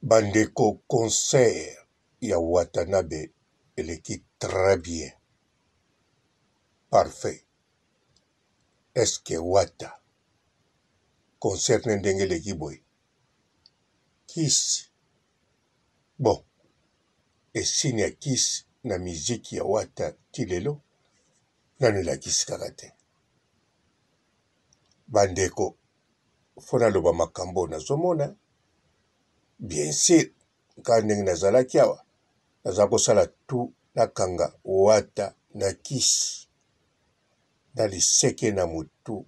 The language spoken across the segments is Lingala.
Bandeko concert ya Watanabe eleki très bien. Parfait. Est-ce que Wata concert ndenge eleki boye? Kisi. Bon. Esini ya kisi na miziki ya Wata ti lelo nanu elakisi kaka te. Bandeko fona loba makambo nazomona. Bien sûr, ka ndenge nazalaki awa naza kosala tu nakanga Wata na kisi na liseke na mutu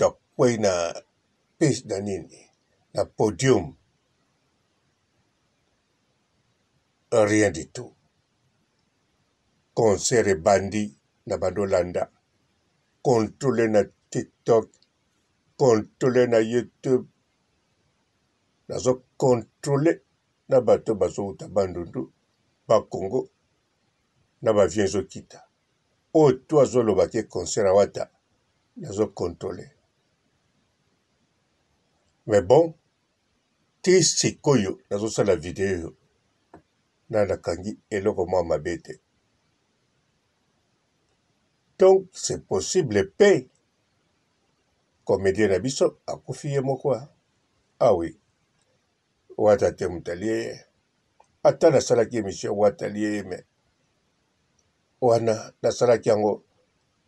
akwei na page na nini na podium. Rien du tout. Concert ebandi na bandolanda, contrôlé na TikTok, contrôlé na YouTube, nazo contrôlé na bato bazouta bandundu bakongo na bavie ezokita oyo to azolobaki concert ya Wata nazo contrôlé. Mais bon, ti sikoyo nazosala video na nakangi eloko mwa mabe te. Donc c'est possible pe comédien na biso akufi ye moko. Ah oui, Wata te mutalie ata nasalaki émission Wata lie me wana nasalaki yango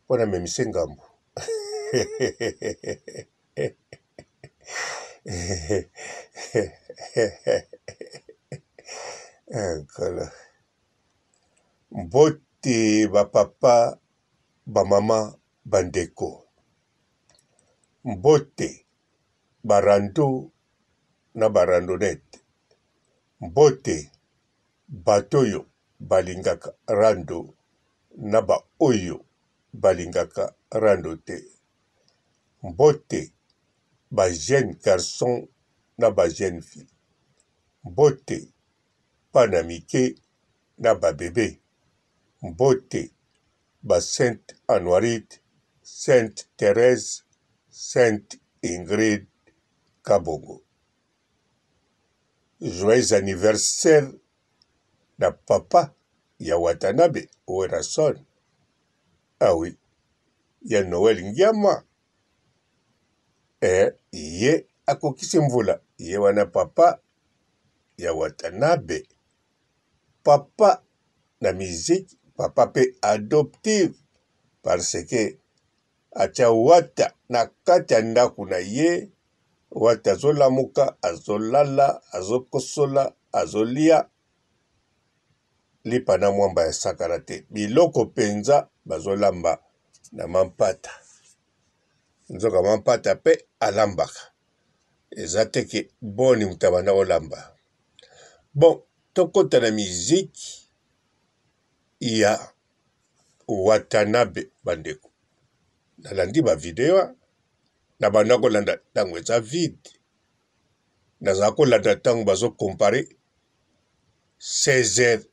mpona memise ngambu. Mbote bapapa bamama bandeko, mbote barando na barandonete, mbote batoyo balingaka rando na ba oyo balingaka rando te, mbote ba jeune garçon na ba jeune fille, mbote bana mike na ba bebe, mbote ba Sainte Anoirite, Sainte Thérèse, Sainte Ingrid Kabongo. Joyeux anniversaire na papa ya Watanabe Werason. Ah oui, ya Noël Ngiama. Ye akokisi mvula, ye wana papa ya Watanabe. Papa na musique, papa pe adoptive, parce que atia Wata na kati ya ndako na ye. Wata azolamuka, azolala, azokosola, azolia, lipa na mwamba ya sakana te. Biloko penza bazolamba na mampata. Nzoka mampata pe alambaka. Eza teke boni mutabana olamba. Bon, tokota na miziki ya Watanabe bandeko. Nalandi ba video na banda kolanda tango eza vide. Naza kolanda tango bazo compare 16h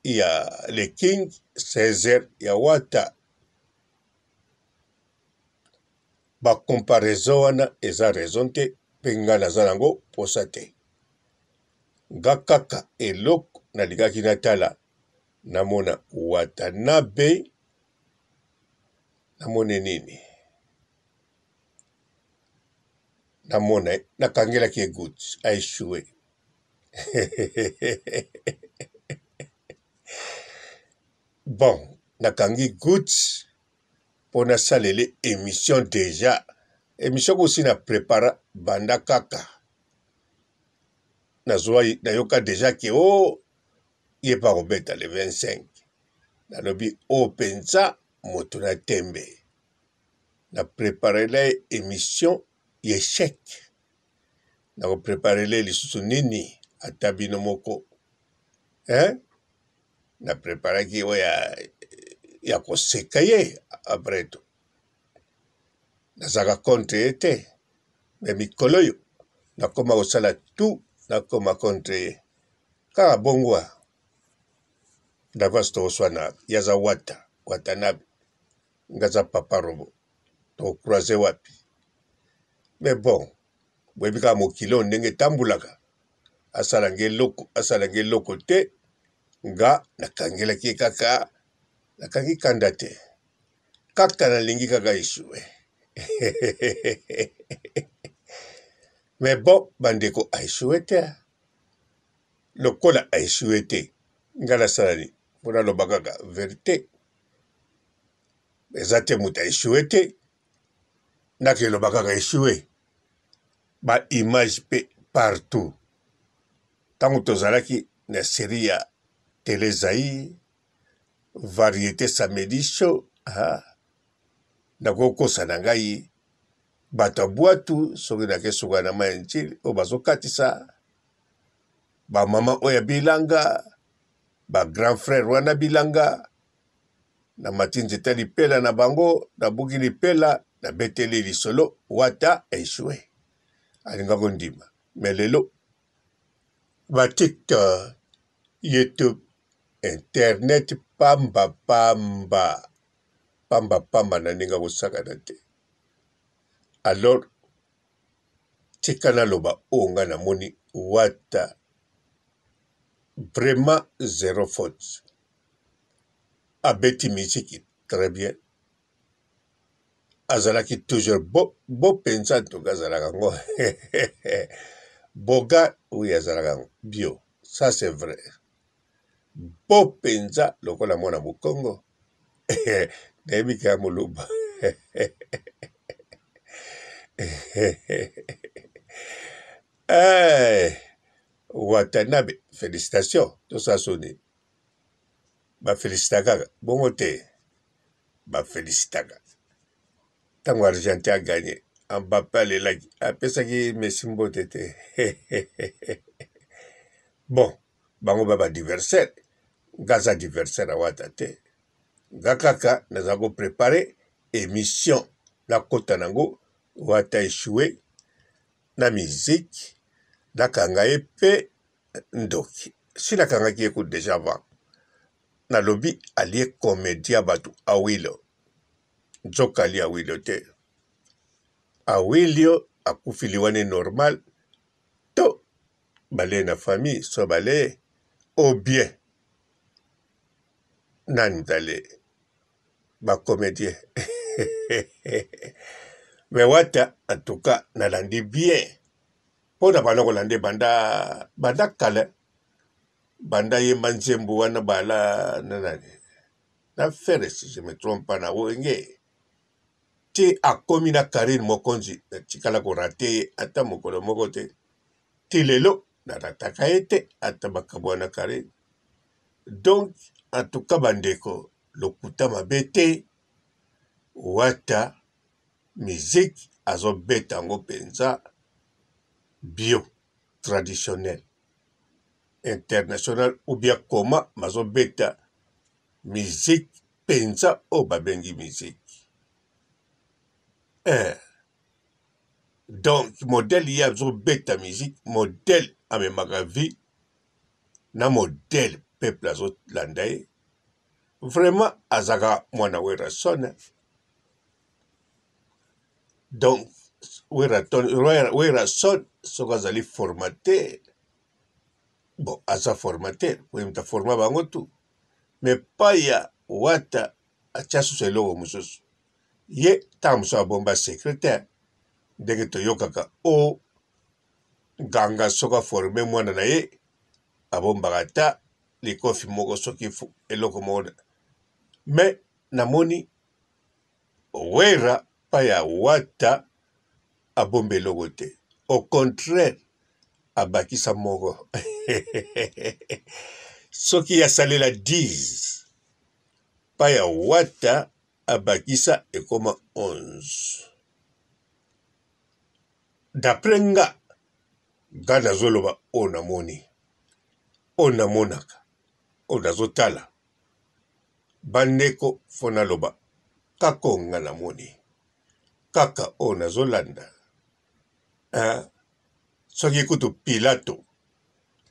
ya le King, 16h ya Wata. Ba comparaison wana eza raison te penga naza nango posa te. Nga kaka eloko nalikaki natala namona Watanabe namone nini? Namona nakangelaki egout aishue. Bon, nakangi good pona salele émission déjà. Émission aussi na prépara banda kaka. Nayoka déjà ki ye pa robeta le 25. Nalobi penza moto na tembe. Na préparé la émission yeshek. Na préparé la lisusu nini atabino moko. Na préparé ki ya koseka ye après tout. Nazaka contre ete. Me mikolo yo nakoma kosala tout nakoma contre ye. Kaka bongwa. Davas toswana yaza Watanabe. Ngaza papa robo. To croiser wapi. Mais bon, boyebi kaka mokili ndenge etambulaka asalange eloko te nga nakangelaki kaka nakangi kanda te kaka nalingi kaka eshue mais bon bandeko aeshue te lokola aeshue te nga nasalani mpona loba kaka verité eza te moto aeshue te ndaki eloba kaka eshue baimage mpe partout ntango tozalaki na série ya télé Zaïre variété samedi show nakokosa na ngai bato ya bwatu soki nakesuka na mai njili oyo bazokatisa bamama oyo ya bilanga bagrand frère wana bilanga na mati nzeta lipela na bango nabuki lipela nabeteli lisolo wata eshue alinga kondima me lelo batiktok youtube internet pamba na ndenge kosakana te alors tika naloba oyo nga namoni wata vraiment zéro faute abeti misiki très bien azalaki toujours bo pensa ntoka azalaka ngo boga oyo azalaka ngo bio ça c'est vrai bo penza lokola mwana mokongo nayebi kaka moluba Watanabe félicitations tosala soni bafélicita kaka bongo te bafélicitaka ntango argentin aganye Mbappé alelaki apesaki Messi mbote te bon bango badiversaire nga aza diversaire awata te nga kaka naza koprépare émission nakota nango wata eshue na musique nakanga ye mpe ndoki si nakangaki ye ku déjà avant nalobi alie comédien bato awilo nzoka ali awilo te awilio akufi liwane normal to bale na famille so bale au bien nani tale bacomédien mais wata en tout cas nalandi bien mpona bana kolande banda kala banda yemba nzembo wana bala nanani na fere si je me trompe pas na wenge ti akomi na Karine Mokonzi natikala korate ye ata mokolo moko te ti lelo narataka ye te ata makambo wana Karine donc en tout cas bandeko lokuta mabe te wata musique azobeta yango mpenza bio traditionnel international ou bien koma mazobeta musique penza oyo babengi musique donc modèle ye azobeta musique modèle amemaka vie na modèle peuple azolanda ye vraiment azaka mwana werason donc werason soki azali formateur bon aza formateur oyemta forma bango tu mais paya wata atia susu eloko mosusu ye ntango mosusu abomba secrétaire ndenge toyokaka o nganga soki aforme mwana na ye abombaka ata likofi moko soki eloko moko mais namoni wera paya wata abomba eloko te au contraire abakisa moko soki asalela 10 paya wata abakisa ekoma 11 d'après nga nazoloba oyo namoni oyo namonaka oyo nazotala bandeko fo naloba kaka oyo nga namoni kaka oyo nazolanda soki kutu Pilato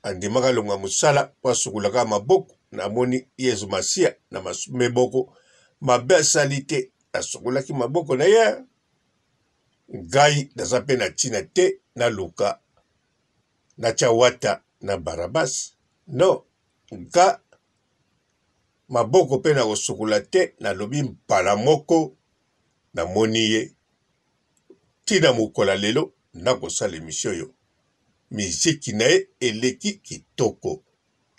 andimaka longa mosala po asukulaka maboko namoni Yesu Masia na meboko mabe asali te asukulaki maboko na ye ngai naza mpe na ntina te naluka natya wata na Barabas. Non, nga maboko mpe na kosukola te, nalobi mbala moko namoni ye ntina mokola lelo nakosala emission oyo. Miziki na ye eleki kitoko,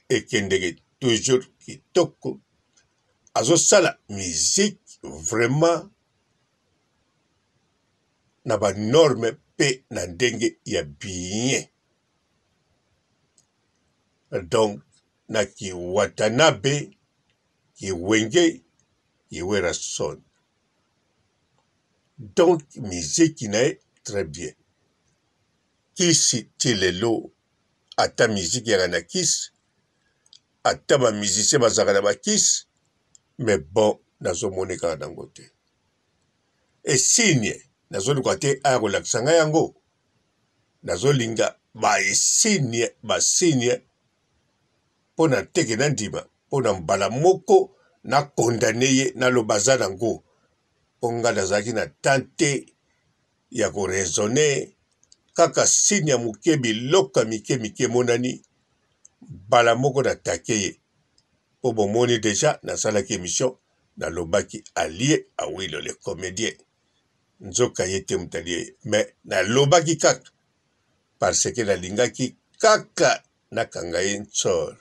ekendeke toujours kitoko. Azosala musique vraiment na ba norme pe na ndenge ya bien. Donc na ki Watanabe, ki Wenge, ki Werason. Donc musique na ye très bien. Kisi ti lelo ata musique ya na kisi, ata ba musicien bazaka na ba kisi, mais bon nazomoni kaka nango te. Esigne nazolinga te aya kolakisa ngai yango, nazolinga basigne mpo na teke na ndima, mpo na mbala moko na kondane ye naloba aza nango, mpo nga nazalaki na tante ya koraisonne kaka signe ya moke, biloko mike monani, mbala moko natake ye. Po bomoni deja nasalaki émission nalobaki Alie Awilo le comédien. Nzoka ye te mutali ye, mais nalobaki kaka parce que nalingaki kaka nakanga ye ntsor.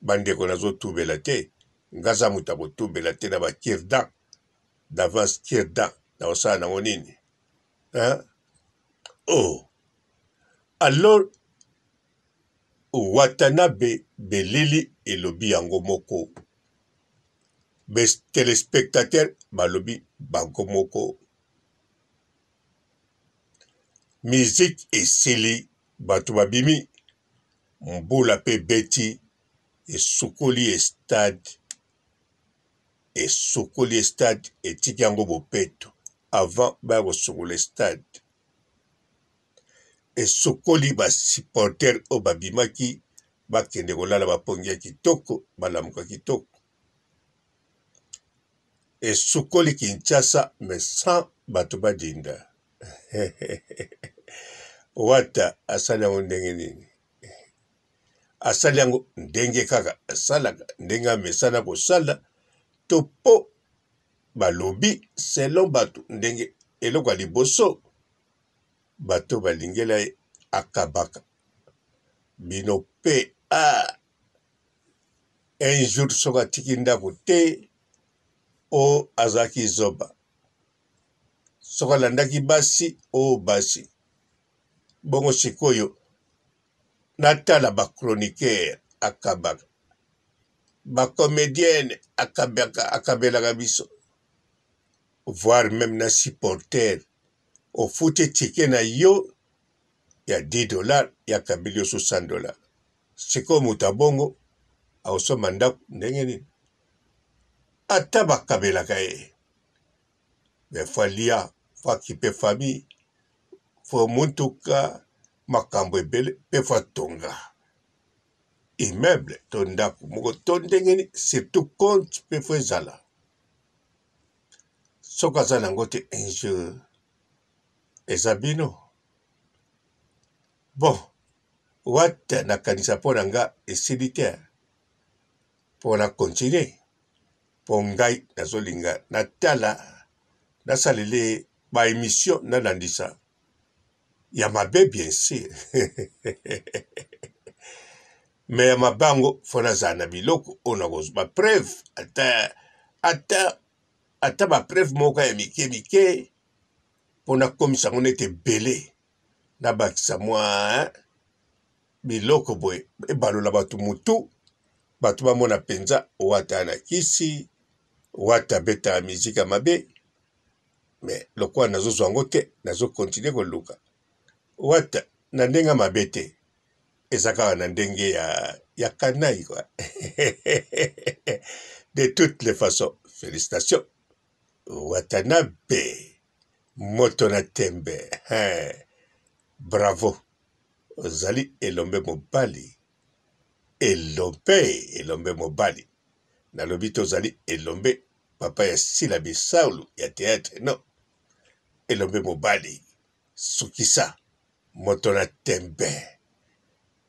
Bandeko nazotubela te, ngaza muta kotubela te na bakirdan, d'avance kirdan na osala nango nini. Hein? Oh, alors Watanabe belili elobi yango moko, téléspectateur balobi bango moko. Musique esili, bato babimi, mbula pe beti, esukoli stade, etiki yango bopeto, avant baya kosukula stade. Esukoli ba supporter o babimaki, bakende kolala bapongi ya kitoko, balamuka kitoko. Esukoli Kinshasa, mais sans bato badinda. Wata asali yango ndenge nini? Asali yango ndenge kaka asalaka, ndenge amesana kosala, to po balobi selon bato ndenge eloko ya liboso, bato balingela ye akabaka. Bino pe un jour soka tiki ndako te, o azaki zoba. Soka landaki basi, o basi. Bongo sikoyo, natala ba chroniqueur akabaka. Ba comédienne akabelaka biso. Voire même na supporter. Au fute tike na yo, ya $10, ya kabili osu $100. Siko mutabongo, aoso mandaku ndenge nini. Ata bakabelaka ye. Mais falia, fa kipe famille, fo mutuka, makambo ebele, pe fa tonga. Immeuble, tondaku, moko tondengeni, surtout compte, pe fo ezala. Soka za nango te enjeu, ezabino. Bon, wata nakanisa po na nga esili te, po na continue, po ngai nazolinga natala, nasalele ba émission nalandisa. Ya mabe bien sûr. Mais ya mabango fona zana biloko ona ba preuve ata ba preuve moka ya mike pona komisa ngone te belé na bakisa mwa biloko boye ebalola batu mutu batu bamona penza wata na kisi wata beta mizika mabe. Mais lokwa nazozwa yango te, nazo continue koluka. Wata na ndenga mabe te, ezaka na ndenge ya kanai quoi. De toutes les façons, félicitations. Watanabe, moto na tembe. Bravo. Ozali elombe mobali. Elombe mobali. Nalobi tozali elombe papa ya Silabi Saulu ya théâtre, non. elombe mobali sukisa moto na tembe.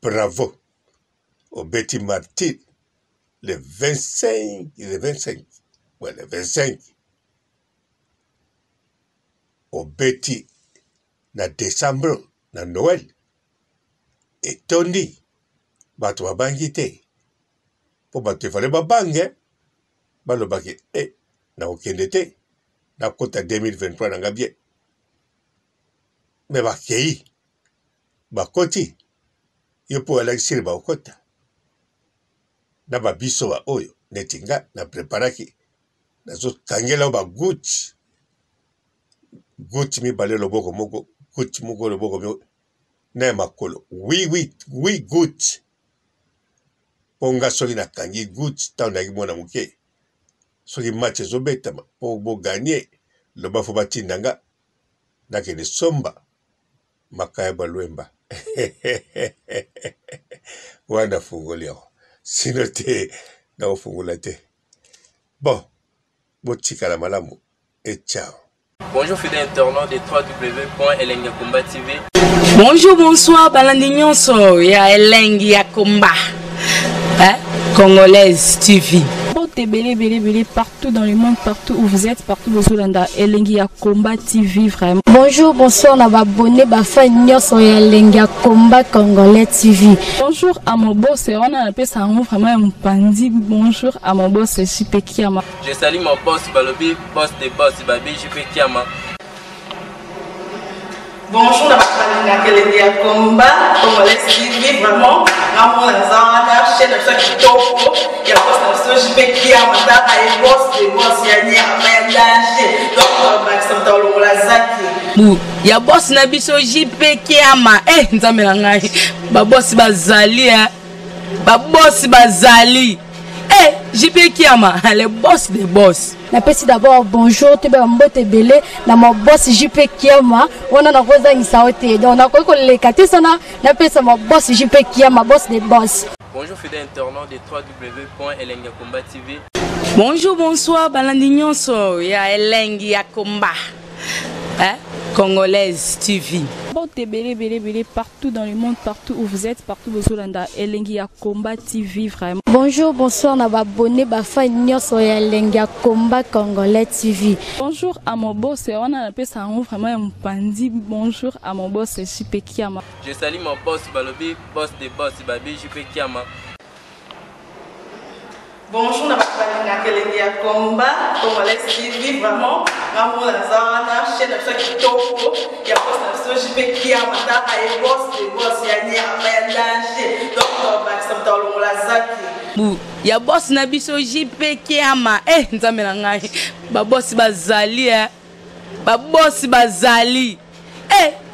Bravo au Betty Martin le 25 ouais, le 25 au Betty na décembre na Noël etondi bato babangi te po bato efale babange balobaki na okende te na kota 2023 na nga bien me bakei bakoti yo po alakisili baokota na babiso ba oyo neti nga na preparaki nazokangela ba Gucci mibale loboko moko Gucci moko loboko moko na makolo oui Gucci ponga soki nakangi Gucci ntango nayaki mwana moke soki match ezobetama po boganye loba fo batinda nga nakende somba makaya balwemba wana fungoli yako sino te na ofungula te bon botikala malamu et ciao. Bonjour fidèles internautes de www.elengiakomba TV. Bonjour, bonsoir, balandi nyonso ya Elengi ya Komba, Congolaise TV. Belé partout dans le monde, partout où vous êtes, partout où vous êtes, Elengi ya Komba TV vraiment. Bonjour, bonsoir, on a abonné Bafa Nyonso ya Elengi ya Komba Congolais TV. Bonjour à mon boss, on a appelé ça vraiment un pandi. Bonjour à mon boss, JP Kiama. Je salue mon boss Balobi, boss des boss Babi, JP Kiama. Bonjour, la Elengi ya Komba Congolais TV vraiment. Ramon Zana, chaîne de qui topo, il y a boss de JP Kiama, et boss des boss, il y a ni à danger. Donc, Maxime Tolo Lazaki. Il y a boss na biso JP Kiama. Nzambe na ngai. Ba boss bazali ba boss bazali. JP Kiama, le boss des boss. Napesi d'abord bonjour, tu peux mbote belé na mon boss JP Kiama, on a na rosa ngisaote. Donc na ko le katisana, napesa mon boss JP Kiama, boss des boss. Bonjour fidèles internautes de www.elengiakomba TV. Bonjour, bonsoir, balandi nyonso ya Elengi ya Komba, Congolaise TV. Belé partout dans le monde, partout où vous êtes, partout où vous êtes, Elengi ya Komba TV vraiment. Bonjour, bonsoir, on a abonné Bafa Nyonso ya Elengi ya Komba Congolais TV. Bonjour à mon boss, on a appelé ça vraiment un pandi. Bonjour à mon boss, JP Kiama. Je salue mon boss Balobi, boss des boss Babi, JP Kiama. Bonjour, la Elengi ya Komba Congolais TV vraiment. Ramon Zana, chaîne de qui topo, il y a boss de JP Kiama, et boss des boss, il y a ni à danger. Donc, Maxime Tolo Lazaki. Il y a boss na biso JP Kiama. Nzambe na ngai. Ba boss bazali ba boss bazali.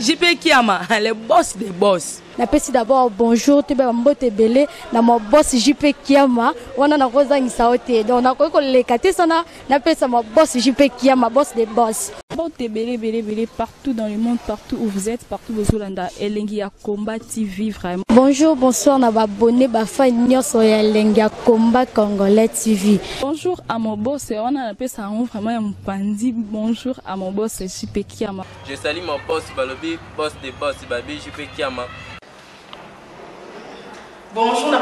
JP Kiama, le boss des boss. Napesi d'abord bonjour, tu peux mbote belé na mon boss JP Kiama, on a na rosa ngisaote. Donc na ko le katisana, napesa mon boss JP Kiama, boss des boss. Belé partout dans le monde, partout où vous êtes, partout où vous êtes, Elengi ya Komba TV vraiment. Bonjour, bonsoir, on a abonné Bafa Nyonso ya Elengi ya Komba Congolais TV. Bonjour à mon boss, on a appelé ça vraiment un pandi. Bonjour à mon boss, JP Kiama. Je salue mon boss Balobi, boss des boss Babi, JP Kiama. Bonjour, la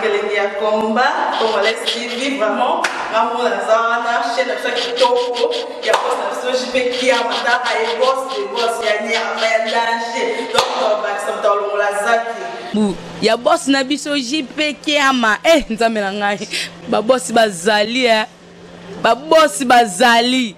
Elengi ya Komba Congolais TV vraiment. Ramon Zana, chaîne de qui topo, il y a boss de JP Kiama, et boss des boss, il y a ni à danger. Donc, Maxime Tolo Lazaki. Il y a boss na biso JP Kiama. Nzambe na ngai. Ba boss bazali ba boss bazali.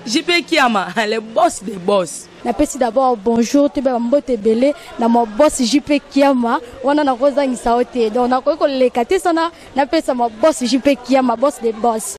JP Kiama, le boss des boss. Napesi d'abord bonjour, tu peux mbote belé na mon boss JP Kiama, on a na rosa ngisaote. Donc na ko le katisana, napesa mon boss JP Kiama, boss des boss.